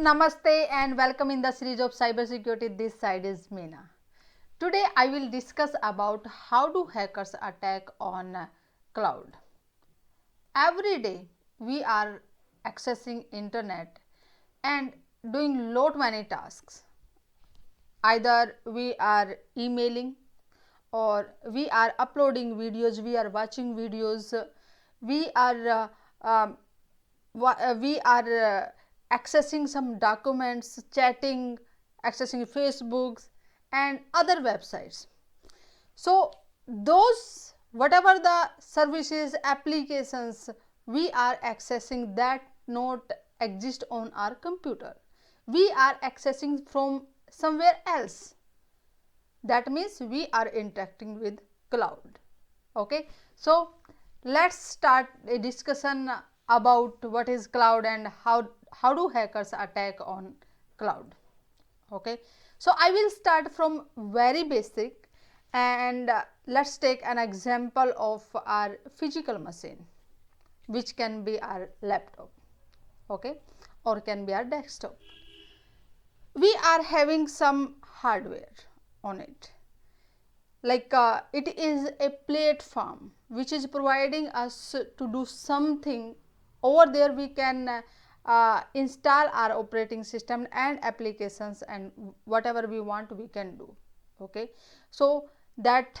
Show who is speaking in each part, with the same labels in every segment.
Speaker 1: Namaste and welcome in the series of cybersecurity. This side is Meena. Today I will discuss about how do hackers attack on cloud. Every day we are accessing internet and doing lot many tasks. Either we are emailing or we are uploading videos, we are watching videos, we are accessing some documents, chatting, accessing Facebooks and other websites. So those whatever the services, applications we are accessing that not exist on our computer, we are accessing from somewhere else. That means we are interacting with cloud. Okay, so let's start a discussion about what is cloud and how do hackers attack on cloud. Okay, so I will start from very basic and let's take an example of our physical machine, which can be our laptop, okay, or can be our desktop. We are having some hardware on it, like it is a platform which is providing us to do something. Over there we can install our operating system and applications and whatever we want we can do. Okay, so that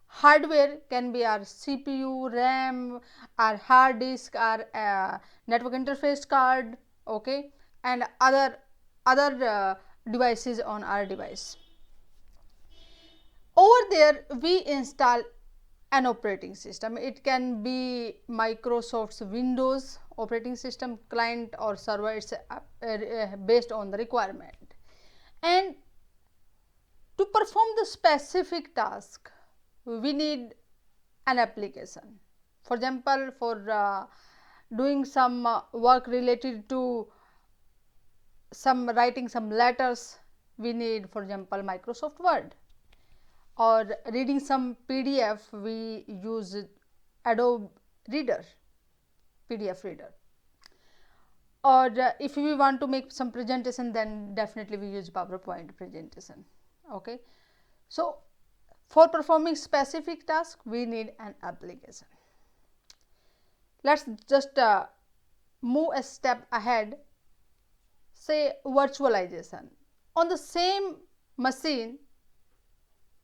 Speaker 1: hardware can be our CPU, RAM, our hard disk, our network interface card, okay, and other devices on our device. Over there we install an operating system. It can be Microsoft's Windows operating system, client or server. It's based on the requirement. And to perform the specific task we need an application. For example, for doing some work related to some writing some letters, we need, for example, Microsoft Word. Or reading some PDF, we use Adobe Reader, PDF reader. Or if we want to make some presentation, then definitely we use PowerPoint presentation. Okay, so for performing specific task we need an application. Let's just move a step ahead. Say virtualization on the same machine,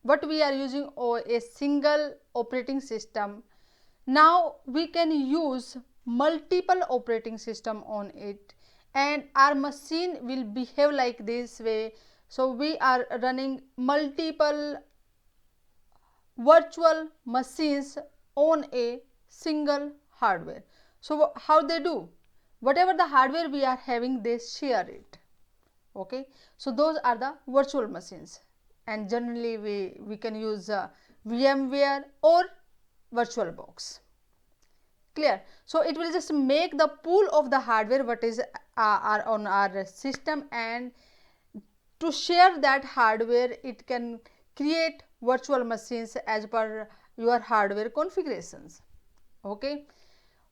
Speaker 1: but we are using a single operating system. Now we can use multiple operating system on it and our machine will behave like this way. So we are running multiple virtual machines on a single hardware. So how they do? Whatever the hardware we are having, they share it. Okay, so those are the virtual machines, and generally we can use VMware or VirtualBox. Clear? So it will just make the pool of the hardware what is on our system, and to share that hardware it can create virtual machines as per your hardware configurations. Okay,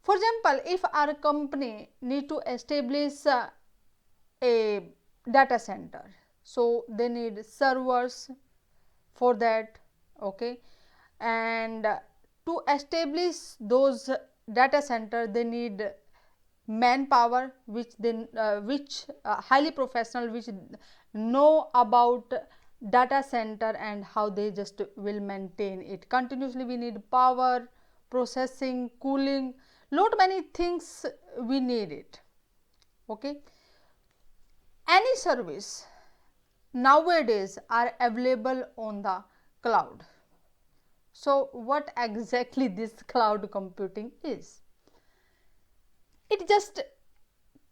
Speaker 1: for example, if our company need to establish a data center, so they need servers for that. Okay, and to establish those data center they need manpower which highly professional, which know about data center and how they just will maintain it continuously. We need power, processing, cooling, lot many things we need it. Okay, any service nowadays are available on the cloud. So what exactly this cloud computing is? It just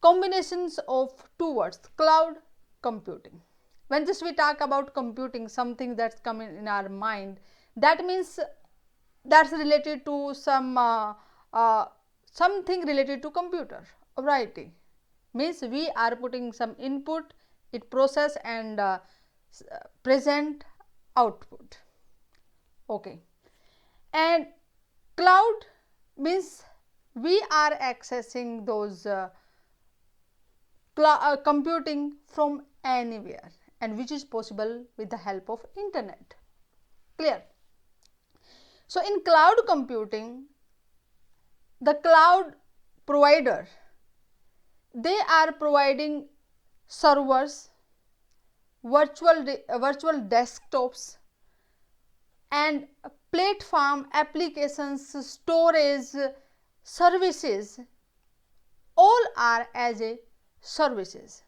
Speaker 1: combinations of two words, cloud computing. When just we talk about computing, something that's coming in our mind, that means that's related to some something related to computer, right? Means we are putting some input, it process and present output. Okay, and cloud means we are accessing those computing from anywhere, and which is possible with the help of internet. Clear? So in cloud computing, the cloud provider, they are providing servers, virtual desktops, and platform applications, storage services, all are as a services.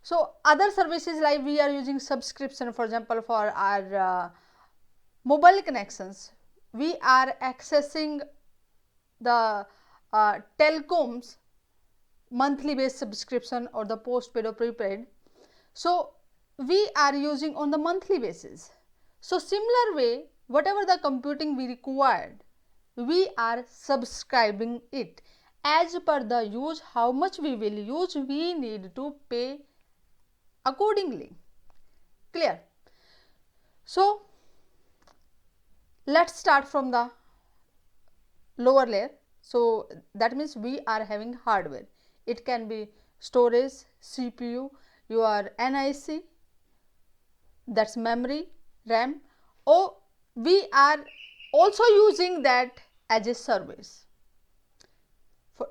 Speaker 1: So other services, like we are using subscription, for example, for our mobile connections, we are accessing the telecoms monthly based subscription or the postpaid or prepaid. So we are using on the monthly basis. So similar way, whatever the computing we required, we are subscribing it. As per the use, how much we will use, we need to pay accordingly. Clear? So let's start from the lower layer. So that means we are having hardware. It can be storage, CPU, your NIC, that's memory, RAM, or we are also using that as a service. For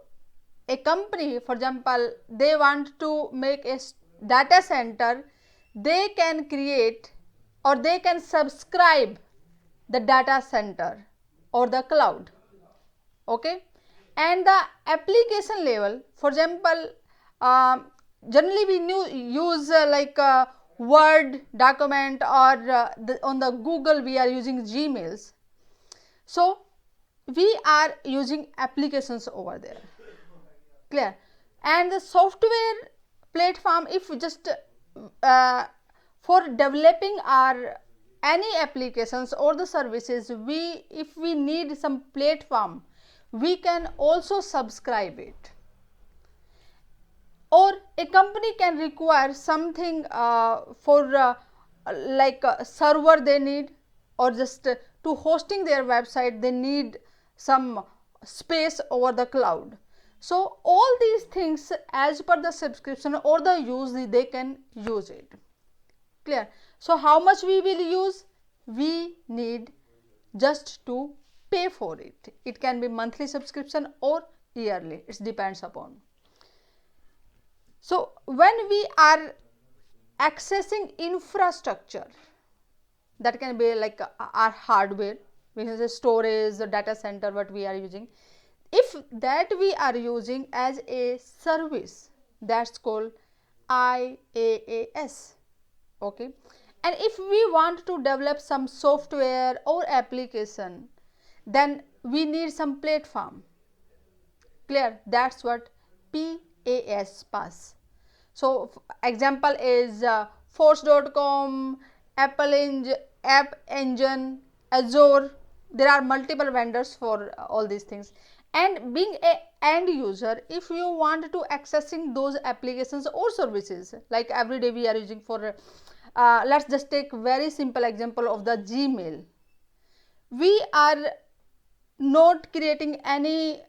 Speaker 1: a company, for example, they want to make a data center, they can create or they can subscribe the data center or the cloud. Okay, and the application level, for example, generally we use Word document, or on the Google we are using Gmails. So we are using applications over there. Clear? And the software platform, if just for developing our any applications or the services, if we need some platform, we can also subscribe it. Or a company can require something for like a server they need, or just to hosting their website they need some space over the cloud. So all these things, as per the subscription or the use, they can use it. Clear? So how much we will use, we need just to pay for it. It can be monthly subscription or yearly, it depends upon. So when we are accessing infrastructure, that can be like our hardware, which is a storage, the data center what we are using, if that we are using as a service, that's called IaaS. Okay, and if we want to develop some software or application, then we need some platform. Clear? That's what PaaS pass. So example is force.com, App Engine, Azure. There are multiple vendors for all these things. And being a end user, if you want to accessing those applications or services, like every day we are using for let's just take very simple example of the Gmail. We are not creating any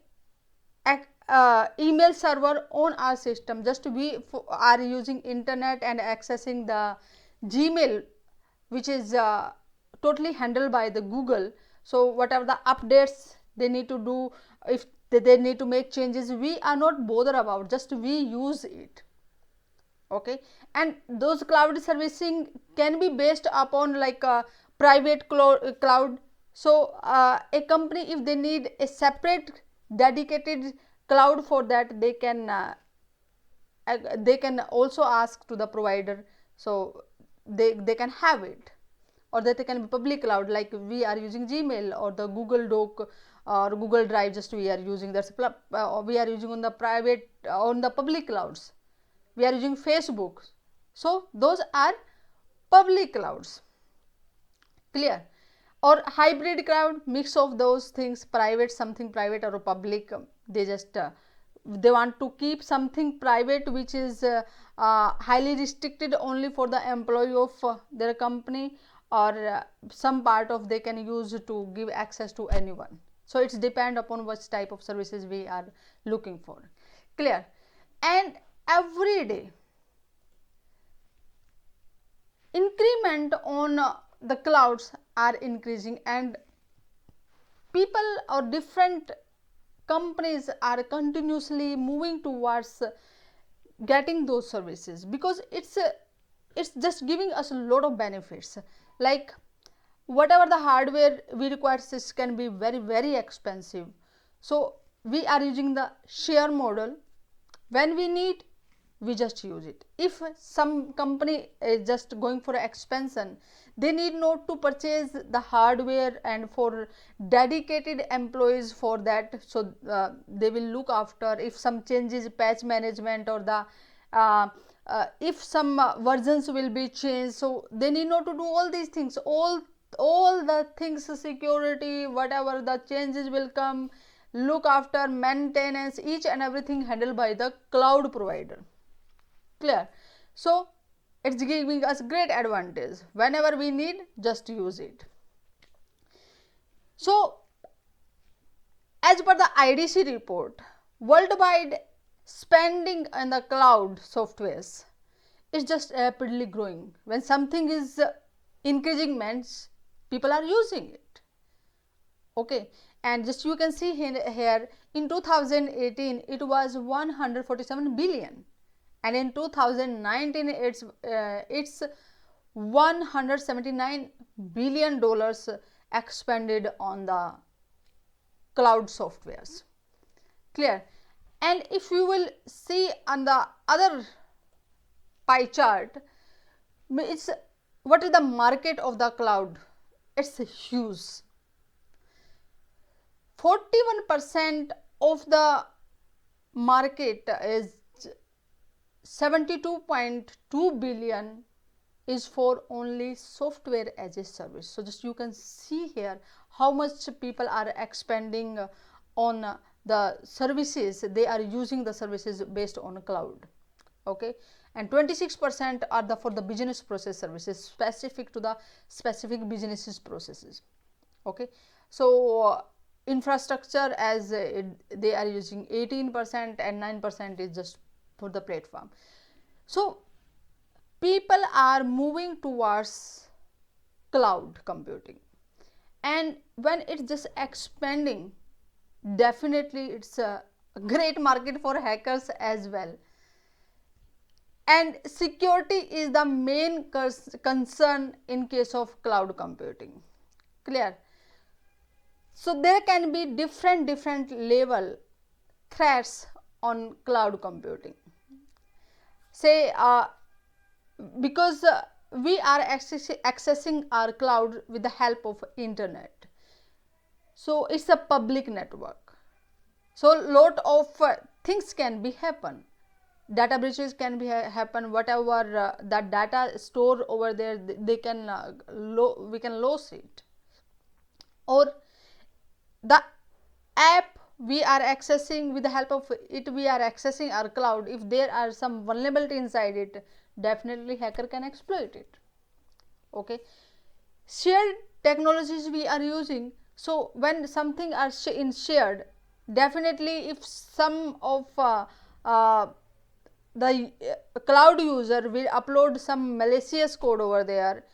Speaker 1: email server on our system, just we are using internet and accessing the Gmail, which is totally handled by the Google. So whatever the updates they need to do, if they need to make changes, we are not bothered about, just we use it. Okay, and those cloud servicing can be based upon like a private cloud. So a company, if they need a separate dedicated cloud for that, they can also ask to the provider, so they can have it. Or that they can be public cloud, like we are using Gmail or the Google Doc or Google Drive, just we are using that's we are using on the private on the public clouds. We are using Facebook, so those are public clouds. Clear? Or hybrid cloud, mix of those things, private, something private or public. They just they want to keep something private which is highly restricted only for the employee of their company, or some part of they can use to give access to anyone. So it's depend upon which type of services we are looking for. Clear? And every day increment on the clouds are increasing, and people or different companies are continuously moving towards getting those services, because it's just giving us a lot of benefits. Like whatever the hardware we require, this can be very expensive, so we are using the share model. When we need, we just use it. If some company is just going for expansion, they need not to purchase the hardware and for dedicated employees for that, so they will look after if some changes, patch management, or the if some versions will be changed, so they need not to do all these things, all the things, security, whatever the changes will come, look after, maintenance, each and everything handled by the cloud provider. Clear? So it's giving us great advantage. Whenever we need, just use it. So as per the IDC report, worldwide spending on the cloud softwares is just rapidly growing. When something is increasing, means people are using it. Okay, and just you can see here in 2018 it was 147 billion, and in 2019 it's 179 billion dollars expended on the cloud softwares. Clear? And if you will see on the other pie chart, it's what is the market of the cloud? It's huge. 41% of the market is 72.2 billion is for only software as a service. So just you can see here how much people are expanding on the services, they are using the services based on cloud. Okay, and 26% are the for the business process services, specific to the specific businesses processes. Okay, so infrastructure, as they are using 18%, and 9% is just for the platform. So people are moving towards cloud computing, and when it's just expanding, definitely it's a great market for hackers as well. And security is the main concern in case of cloud computing. Clear? So there can be different level threats on cloud computing. Say because we are accessing our cloud with the help of internet, so it's a public network, so lot of things can be happen. Data breaches can be happen, whatever that data stored over there, they can we can lose it, or the app we are accessing, with the help of it we are accessing our cloud, if there are some vulnerability inside it, definitely hacker can exploit it. Okay, shared technologies we are using, so when something are shared, definitely if some of the cloud user will upload some malicious code over there,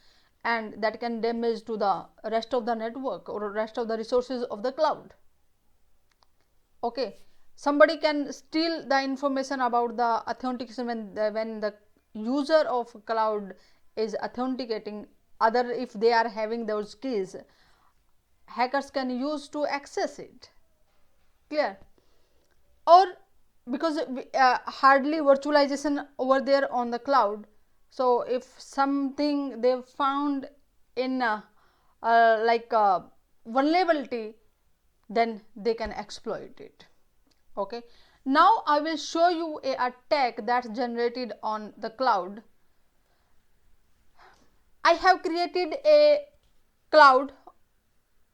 Speaker 1: and that can damage to the rest of the network or rest of the resources of the cloud. Okay, somebody can steal the information about the authentication when the user of cloud is authenticating other, if they are having those keys, hackers can use to access it. Clear? Or because hardly virtualization over there on the cloud, so if something they found in like vulnerability, then they can exploit it. Okay, now I will show you a attack that's generated on the cloud. I have created a cloud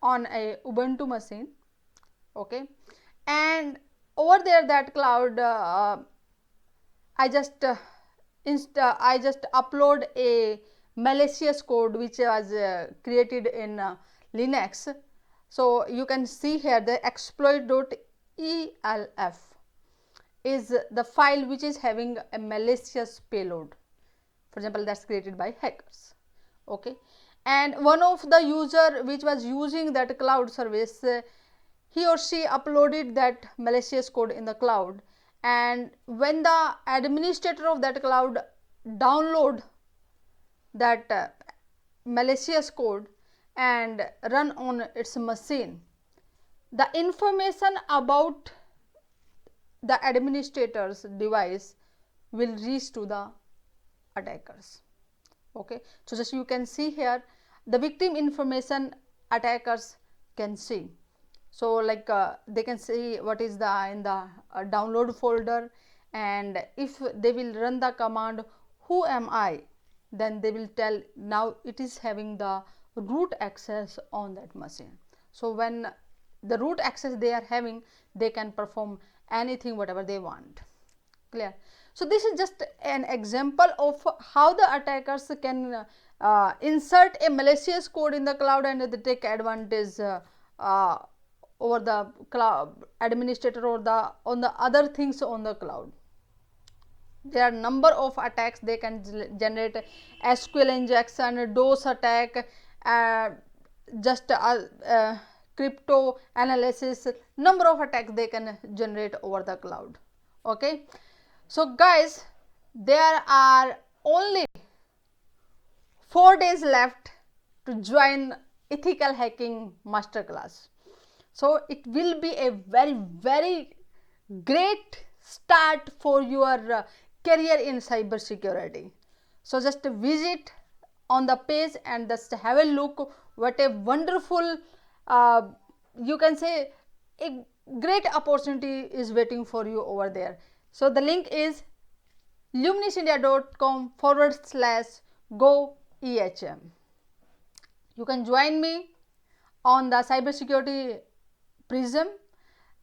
Speaker 1: on a Ubuntu machine. Okay, and over there that cloud I just upload a malicious code which was created in Linux. So you can see here the exploit.elf, is the file which is having a malicious payload. For example, that's created by hackers. Okay, and one of the user which was using that cloud service, he or she uploaded that malicious code in the cloud, and when the administrator of that cloud download that malicious code and run on its machine, the information about the administrator's device will reach to the attackers. Okay, so just you can see here the victim information attackers can see. So like they can see what is the in the download folder, and if they will run the command who am I, then they will tell now it is having the root access on that machine. So when the root access they are having, they can perform anything whatever they want. Clear? So this is just an example of how the attackers can insert a malicious code in the cloud and they take advantage over the cloud administrator or the on the other things on the cloud. There are number of attacks. They can generate SQL injection, DOS attack, just crypto analysis, number of attacks they can generate over the cloud. Okay, so guys, there are only 4 days left to join ethical hacking masterclass. So it will be a very great start for your career in cybersecurity. So just visit on the page and just have a look what a wonderful you can say a great opportunity is waiting for you over there. So the link is luminisindia.com/go-ehm. You can join me on the Cybersecurity PRISM,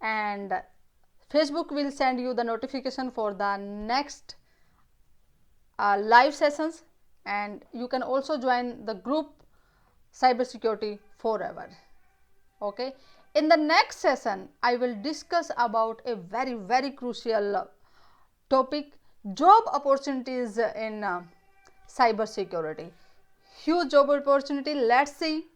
Speaker 1: and Facebook will send you the notification for the next live sessions, and you can also join the group Cybersecurity FOREVER. Okay, in the next session I will discuss about a very crucial topic, job opportunities in cybersecurity. Huge job opportunity. Let's see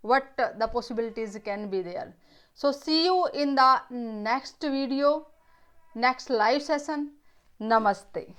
Speaker 1: what the possibilities can be there. So see you in the next video, next live session. Namaste.